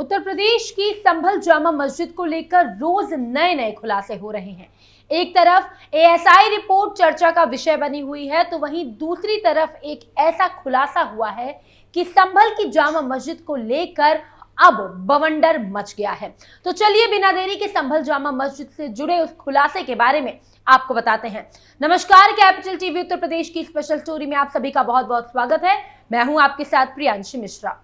उत्तर प्रदेश की संभल जामा मस्जिद को लेकर रोज नए नए खुलासे हो रहे हैं। एक तरफ एएसआई रिपोर्ट चर्चा का विषय बनी हुई है, तो वहीं दूसरी तरफ एक ऐसा खुलासा हुआ है कि संभल की जामा मस्जिद को लेकर अब बवंडर मच गया है। तो चलिए बिना देरी के संभल जामा मस्जिद से जुड़े उस खुलासे के बारे में आपको बताते हैं। नमस्कार, कैपिटल टीवी उत्तर प्रदेश की स्पेशल स्टोरी में आप सभी का बहुत बहुत स्वागत है। मैं हूं आपके साथ प्रियांशी मिश्रा।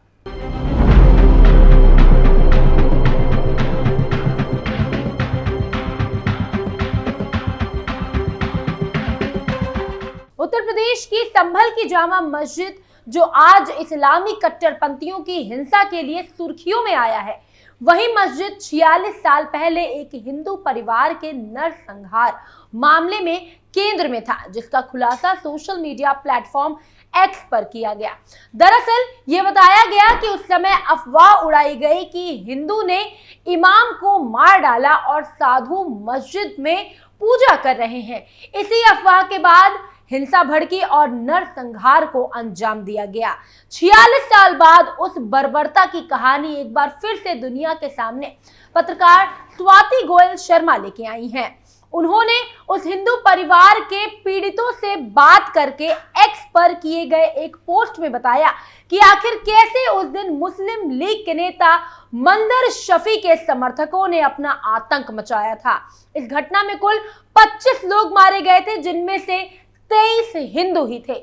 उत्तर प्रदेश की संभल की जामा मस्जिद जो आज इस्लामी कट्टरपंथियों की हिंसा के लिए सुर्खियों में आया है, वही मस्जिद 46 साल पहले एक हिंदू परिवार के नरसंहार मामले में केंद्र में था, जिसका खुलासा सोशल मीडिया प्लेटफॉर्म एक्स पर किया गया। दरअसल ये बताया गया कि उस समय अफवाह उड़ाई गई कि हिंदू ने इमाम को मार डाला और साधु मस्जिद में पूजा कर रहे हैं। इसी अफवाह के बाद हिंसा भड़की और नरसंहार को अंजाम दिया गया। 46 साल बाद उस बर्बरता की कहानी एक बार फिर से दुनिया के सामने पत्रकार स्वाति गोयल शर्मा लेके आई हैं। उन्होंने उस हिंदू परिवार के पीड़ितों से बात करके एक्स पर किए गए एक पोस्ट में बताया कि आखिर कैसे उस दिन मुस्लिम लीग के नेता मंदर शफी के समर्थकों ने अपना आतंक मचाया था। इस घटना में कुल 25 लोग मारे गए थे, जिनमें से 23 हिंदू ही थे।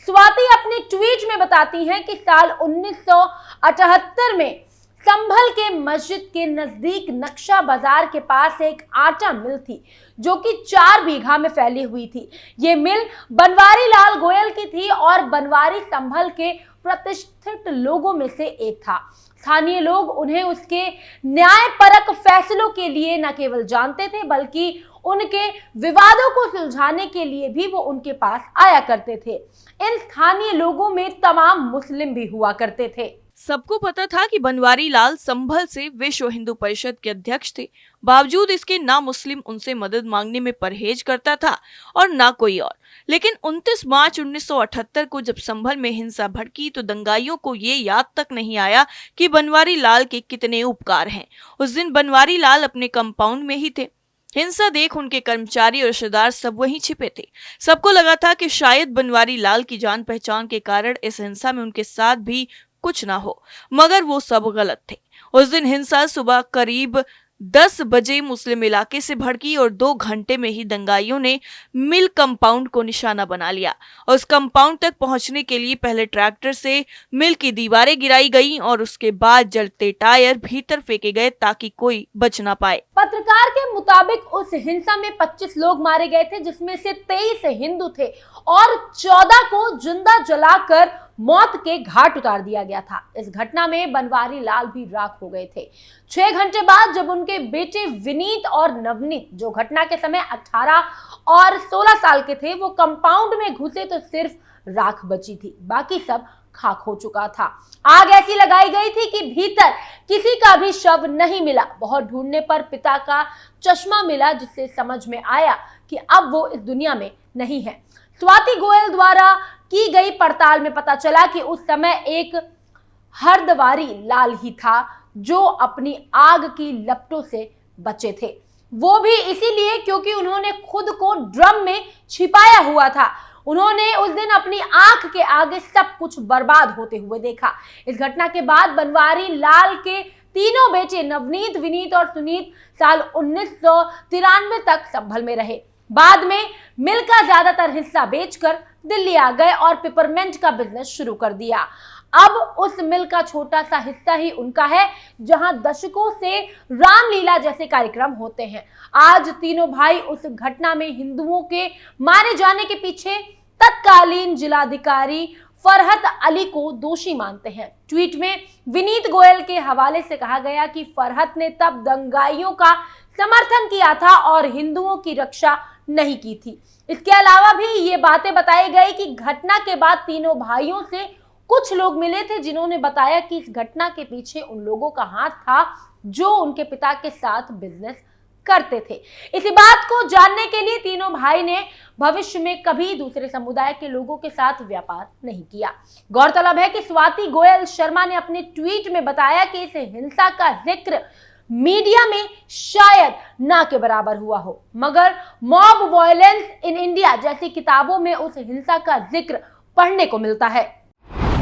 स्वाति अपने ट्वीट में बताती हैं कि साल 1978 में संभल के मस्जिद के नजदीक नक्शा बाजार के पास एक आटा मिल थी, जो कि 4 बीघा में फैली हुई थी। ये मिल बनवारी लाल गोयल की थी और बनवारी संभल के प्रतिष्ठित लोगों में से एक था। स्थानीय लोग उन्हें उसके न्यायपरक फैसलों के लिए न केवल जानते थे, बल्कि उनके विवादों को सुलझाने के लिए भी वो उनके पास आया करते थे। इन स्थानीय लोगों में तमाम मुस्लिम भी हुआ करते थे। सबको पता था कि बनवारी लाल संभल से विश्व हिंदू परिषद के अध्यक्ष थे। बावजूद इसके ना मुस्लिम उनसे मदद मांगने में परहेज करता था और ना कोई और। लेकिन 29 मार्च 1978 को जब संभल में हिंसा भड़की, तो दंगाइयों को ये याद तक नहीं आया कि बनवारी लाल के कितने उपकार हैं। उस दिन बनवारी लाल अपने कंपाउंड में ही थे। हिंसा देख उनके कर्मचारी और रिश्तेदार सब वहीं छिपे थे। सबको लगा था कि शायद बनवारी लाल की जान पहचान के कारण इस हिंसा में उनके साथ भी कुछ ना हो, मगर वो सब गलत थे। उस दिन हिंसा सुबह करीब 10 बजे मुस्लिम इलाके से भड़की और 2 घंटे में ही दंगाइयों ने मिल कंपाउंड को निशाना बना लिया। उस कंपाउंड तक पहुंचने के लिए पहले ट्रैक्टर से मिल की दीवारें गिराई गई और उसके बाद जलते टायर भीतर फेंके गए ताकि कोई बच ना पाए। पत्रकार के मुताबिक उस हिंसा में 25 लोग मारे गए थे, जिसमें से 23 हिंदू थे और 14 को जिंदा जलाकर मौत के घाट उतार दिया गया था। इस घटना में बनवारी लाल भी राख हो गए थे। 6 घंटे बाद जब उनके बेटे विनीत और नवनीत, जो घटना के समय 18 और 16 साल के थे, वो कंपाउंड में घुसे तो सिर्फ राख बची थी, बाकी सब खाक हो चुका था। आग ऐसी लगाई गई थी कि भीतर किसी का भी शव नहीं मिला। बहुत ढूंढने पर पिता का चश्मा मिला, जिससे समझ में आया कि अब वो इस दुनिया में नहीं है। स्वाति गोयल द्वारा की गई पड़ताल में पता चला कि उस समय एक हरदवारी लाल ही था जो अपनी आग की लपटों से बचे थे। वो भी इसीलिए क्योंकि उन्होंने खुद को ड्रम में छिपाया हुआ था। उन्होंने उस दिन अपनी आंख के आगे सब कुछ बर्बाद होते हुए देखा। इस घटना के बाद बनवारी लाल के तीनों बेटे नवनीत, विनीत और सुनीत साल 1993 तक संभल में रहे। बाद में मिल का ज्यादातर हिस्सा बेचकर दिल्ली आ गए और पिपरमेंट का बिजनेस शुरू कर दिया। अब उस मिल का छोटा सा हिस्सा ही उनका है, जहां दशकों से रामलीला जैसे कार्यक्रम होते हैं। आज तीनों भाई उस घटना में हिंदुओं के मारे जाने के पीछे तत्कालीन जिलाधिकारी फरहत अली को दोषी मानते हैं। ट्वीट में विनीत गोयल के हवाले से कहा गया कि फरहत ने तब दंगाइयों का समर्थन किया था और हिंदुओं की रक्षा नहीं की थी। इसके अलावा भी ये बातें बताई गई कि घटना के बाद तीनों भाइयों से कुछ लोग मिले थे, जिन्होंने बताया कि इस घटना के पीछे उन लोगों का हाथ था जो उनके पिता के साथ बिजनेस करते थे। इसी बात को जानने के लिए तीनों भाई ने भविष्य में कभी दूसरे समुदाय के लोगों के साथ व्यापार नहीं किया। गौरतलब है कि स्वाति गोयल शर्मा ने अपने ट्वीट में बताया कि इस हिंसा का जिक्र मीडिया में शायद ना के बराबर हुआ हो, मगर मॉब वायलेंस इन इंडिया जैसी किताबों में उस हिंसा का जिक्र पढ़ने को मिलता है।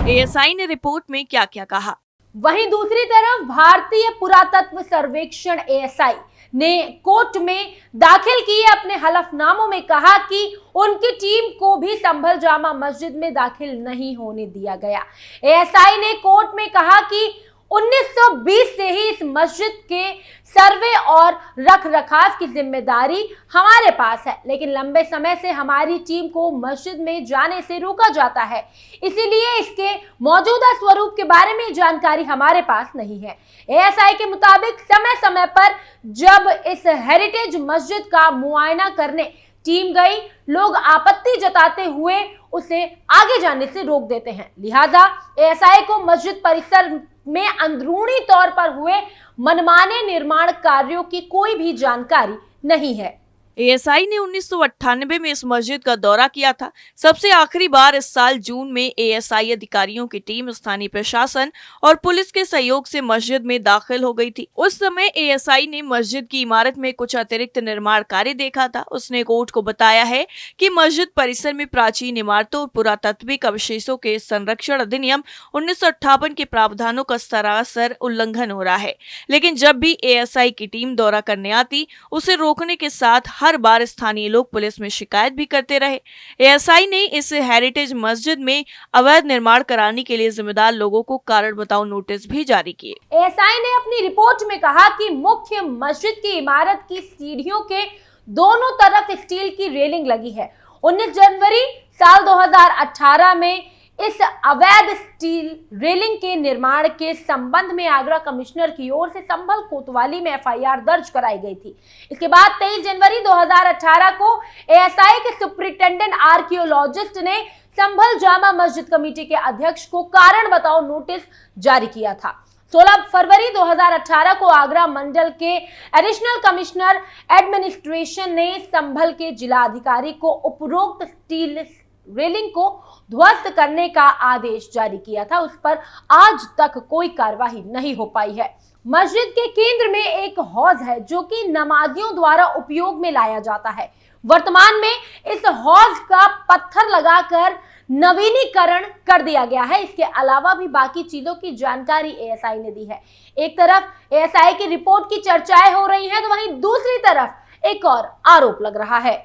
एएसआई ने रिपोर्ट में क्या क्या कहा? वहीं दूसरी तरफ भारतीय पुरातत्व सर्वेक्षण एएसआई ने कोर्ट में दाखिल किए अपने हलफनामों में कहा कि उनकी टीम को भी संभल जामा मस्जिद में दाखिल नहीं होने दिया गया। एएसआई ने कोर्ट में कहा कि 1920 से ही इस मस्जिद के सर्वे और रख रखाव की जिम्मेदारी हमारे पास है, लेकिन लंबे समय से हमारी टीम को मस्जिद में जाने से रोका जाता है, इसीलिए इसके मौजूदा स्वरूप के बारे में जानकारी हमारे पास नहीं है। एएसआई के मुताबिक समय समय पर जब इस हेरिटेज मस्जिद का मुआयना करने टीम गई, लोग आपत्ति जताते हुए उसे आगे जाने से रोक देते हैं। लिहाजा एएसआई को मस्जिद परिसर में अंदरूनी तौर पर हुए मनमाने निर्माण कार्यों की कोई भी जानकारी नहीं है। एएसआई ने 1998 में इस मस्जिद का दौरा किया था। सबसे आखिरी बार इस साल जून में एएसआई अधिकारियों की टीम स्थानीय प्रशासन और पुलिस के सहयोग से मस्जिद में दाखिल हो गई थी। उस समय एएसआई ने मस्जिद की इमारत में कुछ अतिरिक्त निर्माण कार्य देखा था। उसने कोर्ट को बताया है कि मस्जिद परिसर में प्राचीन इमारतों और पुरातात्विक अवशेषों के संरक्षण अधिनियम 1958 के प्रावधानों का सरासर उल्लंघन हो रहा है, लेकिन जब भी एएसआई की टीम दौरा करने आती, उसे रोकने के साथ हर बार स्थानीय लोग पुलिस में शिकायत भी करते रहे। एएसआई ने इस हेरिटेज मस्जिद में अवैध निर्माण कराने के लिए जिम्मेदार लोगों को कारण बताओ नोटिस भी जारी किए। एएसआई ने अपनी रिपोर्ट में कहा कि मुख्य मस्जिद की इमारत की सीढ़ियों के दोनों तरफ स्टील की रेलिंग लगी है। 19 जनवरी साल 2018 में इस अवैध स्टील रेलिंग के निर्माण के संबंध में आगरा कमिश्नर की ओर से संभल कोतवाली में एफआईआर दर्ज कराई गई थी। इसके बाद 23 जनवरी 2018 को एएसआई के सुपरिटेंडेंट आर्कियोलॉजिस्ट ने संभल जामा मस्जिद कमेटी के अध्यक्ष को कारण बताओ नोटिस जारी किया था। 16 फरवरी 2018 को आगरा मंडल के एडिशनल कमिश्नर एडमिनिस्ट्रेशन ने संभल के जिला अधिकारी को उपरोक्त स्टील रेलिंग को ध्वस्त करने का आदेश जारी किया था। उस पर आज तक कोई कार्रवाई नहीं हो पाई है। मस्जिद के केंद्र में एक हौज है जो कि नमाजियों द्वारा उपयोग में लाया जाता है। वर्तमान में इस हौज का पत्थर लगाकर नवीनीकरण कर दिया गया है। इसके अलावा भी बाकी चीजों की जानकारी एएसआई ने दी है। एक तरफ एएसआई की रिपोर्ट की चर्चाएं हो रही हैं, तो वहीं दूसरी तरफ एक और आरोप लग रहा है।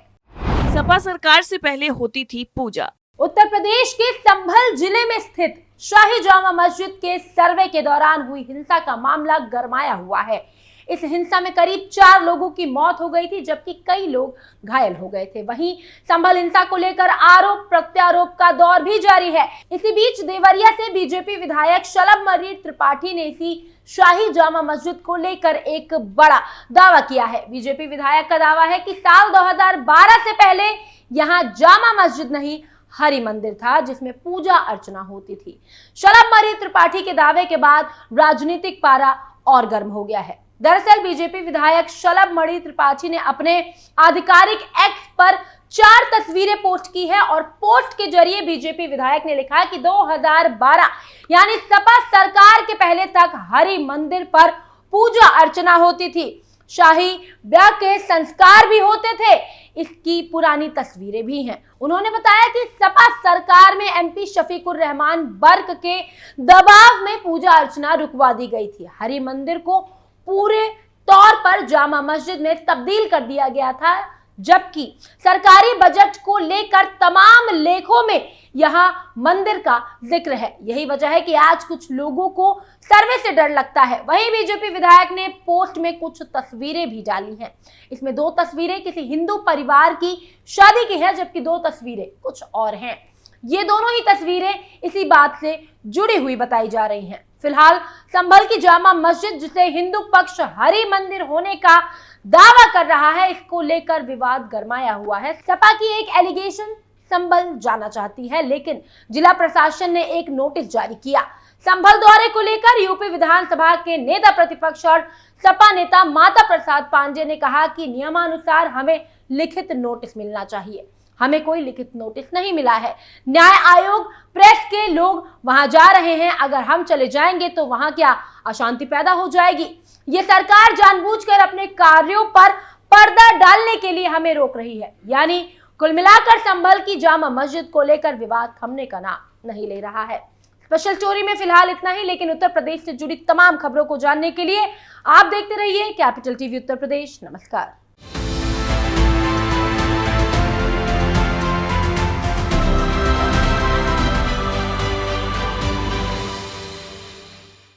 सपा सरकार से पहले होती थी पूजा। उत्तर प्रदेश के संभल जिले में स्थित शाही जामा मस्जिद के सर्वे के दौरान हुई हिंसा का मामला गरमाया हुआ है। इस हिंसा में करीब 4 लोगों की मौत हो गई थी, जबकि कई लोग घायल हो गए थे। वहीं संभल हिंसा को लेकर आरोप प्रत्यारोप का दौर भी जारी है। इसी बीच देवरिया से बीजेपी विधायक शलभमणि त्रिपाठी ने इसी शाही जामा मस्जिद को लेकर एक बड़ा दावा किया है। बीजेपी विधायक का दावा है कि साल 2012 से पहले यहाँ जामा मस्जिद नहीं हरि मंदिर था, जिसमें पूजा अर्चना होती थी। शलभमणि त्रिपाठी के दावे के बाद राजनीतिक पारा और गर्म हो गया है। दरअसल बीजेपी विधायक शलभमणि त्रिपाठी ने अपने आधिकारिक एक्स पर 4 तस्वीरें पोस्ट की है और पोस्ट के जरिए बीजेपी विधायक ने लिखा कि 2012 यानी सपा सरकार के पहले तक हरि मंदिर पर पूजा अर्चना होती थी, शाही ब्याह के संस्कार भी होते थे। इसकी पुरानी तस्वीरें भी हैं। उन्होंने बताया कि सपा सरकार में एमपी शफीकुर रहमान बर्क के दबाव में पूजा अर्चना रुकवा दी गई थी। हरि मंदिर को पूरे तौर पर जामा मस्जिद में तब्दील कर दिया गया था, जबकि सरकारी बजट को लेकर तमाम लेखों में यहां मंदिर का जिक्र है। यही वजह है कि आज कुछ लोगों को सर्वे से डर लगता है। वहीं बीजेपी विधायक ने पोस्ट में कुछ तस्वीरें भी डाली हैं। इसमें 2 तस्वीरें किसी हिंदू परिवार की शादी की है, जबकि 2 तस्वीरें कुछ और हैं। ये दोनों ही तस्वीरें इसी बात से जुड़ी हुई बताई जा रही हैं। फिलहाल संभल की जामा मस्जिद, जिसे हिंदू पक्ष हरि मंदिर होने का दावा कर रहा है, इसको लेकर विवाद गरमाया हुआ है। सपा की एक एलिगेशन संभल जाना चाहती है, लेकिन जिला प्रशासन ने एक नोटिस जारी किया। संभल दौरे को लेकर यूपी विधानसभा के नेता प्रतिपक्ष और सपा नेता माता प्रसाद पांडे ने कहा कि नियमानुसार हमें लिखित नोटिस मिलना चाहिए। हमें कोई लिखित नोटिस नहीं मिला है। न्याय आयोग, प्रेस के लोग वहां जा रहे हैं, अगर हम चले जाएंगे तो वहां क्या अशांति पैदा हो जाएगी। ये सरकार जानबूझकर अपने कार्यों पर पर्दा डालने के लिए हमें रोक रही है। यानी कुल मिलाकर संभल की जामा मस्जिद को लेकर विवाद थमने का नाम नहीं ले रहा है। स्पेशल स्टोरी में फिलहाल इतना ही, लेकिन उत्तर प्रदेश से जुड़ी तमाम खबरों को जानने के लिए आप देखते रहिए कैपिटल टीवी उत्तर प्रदेश। नमस्कार।